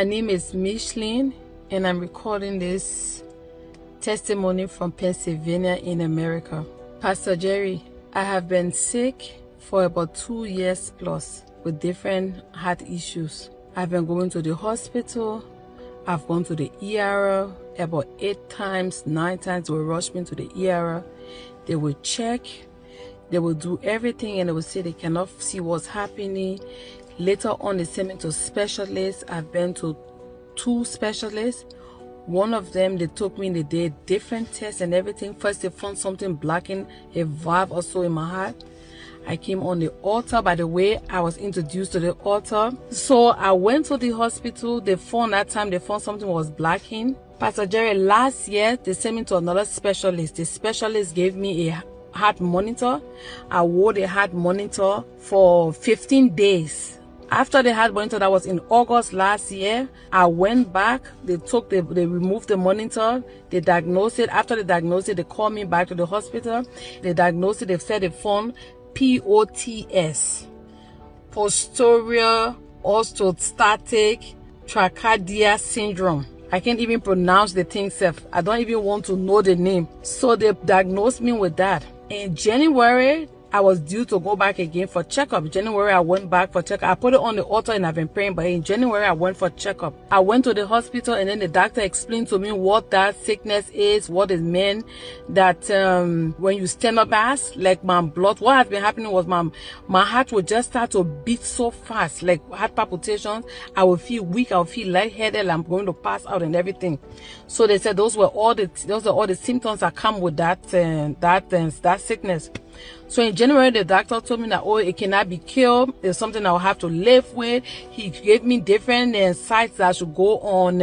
My name is Micheline, and I'm recording this testimony from Pennsylvania in America. Pastor Jerry, I have been sick for about 2 years plus with different heart issues. I've been going to the hospital. I've gone to the ER about 8 times, 9 times. They will rush me to the ER. They will check. They will do everything, and they will say they cannot see what's happening. Later on, they sent me to specialists. I've been to 2 specialists. One of them, they took me, they did different tests and everything. First, they found something blocking a valve or so in my heart. I came on the altar. By the way, I was introduced to the altar. So I went to the hospital. They found something was blocking. Pastor Jerry, last year, they sent me to another specialist. The specialist gave me a heart monitor. I wore the heart monitor for 15 days. After the heart monitor, that was in August last year, I went back. They removed the monitor. They diagnosed it. After they diagnosed it, they called me back to the hospital. They diagnosed it. They said they found POTS, Postural Orthostatic Tachycardia syndrome. I can't even pronounce the thing self. I don't even want to know the name. So they diagnosed me with that. In January, I was due to go back again for checkup. January, I went back for checkup. I put it on the altar and I've been praying, but in January, I went for checkup. I went to the hospital, and then the doctor explained to me what that sickness is, what it meant, that when you stand up fast, like my blood, what has been happening was my heart would just start to beat so fast, like heart palpitations. I would feel weak, I would feel lightheaded, I'm going to pass out and everything. So they said those were all the symptoms that come with that sickness. So in January, the doctor told me that, oh, it cannot be cured. It's something I'll have to live with. He gave me different sites that I should go on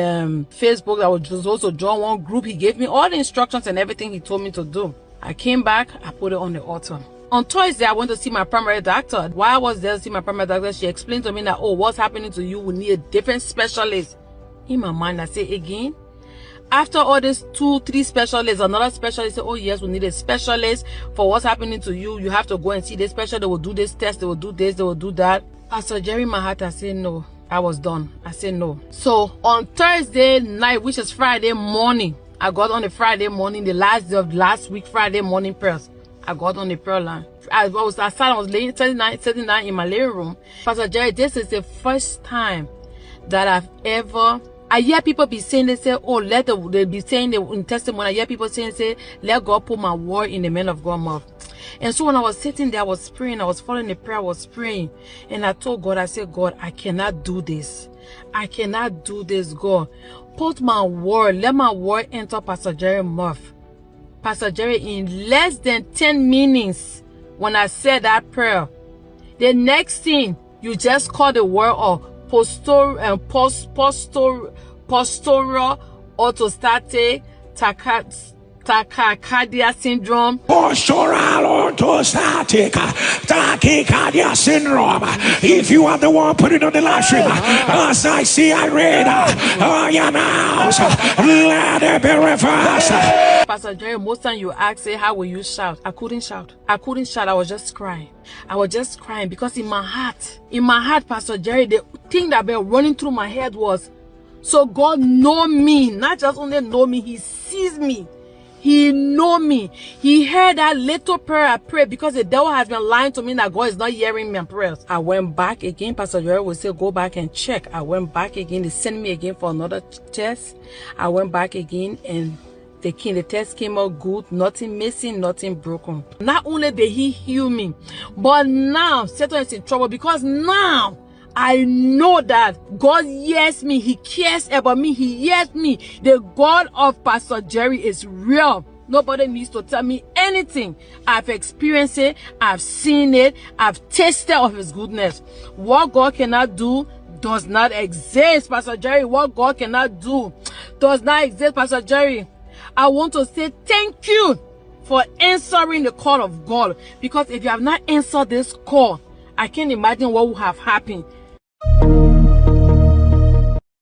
Facebook. I was also join one group. He gave me all the instructions and everything he told me to do. I came back. I put it on the altar. On Thursday, I went to see my primary doctor. While I was there to see my primary doctor, she explained to me that, oh, what's happening to you? We need a different specialist. In my mind, I say again. After all these 2-3 specialists, another specialist said, oh yes, we need a specialist for what's happening to you. You have to go and see this specialist. They will do this test, they will do this, they will do that. Pastor Jerry, my heart, I said no. I was done. I said no. So on Thursday night, which is Friday morning, I got on the Friday morning, the last day of last week, Friday morning prayers. I got on the prayer line. I was laying 39 in my living room. Pastor Jerry, this is the first time that I've ever, I hear people be saying, they say, oh, they be saying in testimony, I hear people saying, let God put my word in the man of God's mouth. And so when I was sitting there, I was praying, I was following the prayer, I was praying. And I told God, I said, God, I cannot do this. I cannot do this, God. Put my word, let my word enter Pastor Jerry's mouth. Pastor Jerry, in less than 10 minutes, when I said that prayer, the next thing, you just call the word of Postural Orthostatic Tachycardia syndrome. Postural Orthostatic Tachycardia syndrome. If you are the one, put it on the live stream. As I see, I read your mouth. Let it be reversed. Pastor Jerry, most time you ask, say, how will you shout? I couldn't shout. I couldn't shout. I was just crying. I was just crying because in my heart, Pastor Jerry, the thing that been running through my head was, so God know me, not just only know me, He sees me. He know me. He heard that little prayer I prayed because the devil has been lying to me that God is not hearing my prayers. I went back again. Pastor Jerry would say, go back and check. I went back again. They sent me again for another test. I went back again, and the test came out good. Nothing missing, nothing broken. Not only did He heal me, but now Satan is in trouble because now I know that God hears me. He cares about me. He hears me. The God of Pastor Jerry is real. Nobody needs to tell me anything. I've experienced it. I've seen it. I've tasted of His goodness. What God cannot do does not exist, Pastor Jerry. What God cannot do does not exist, Pastor Jerry. I want to say thank you for answering the call of God. Because if you have not answered this call, I can't imagine what would have happened.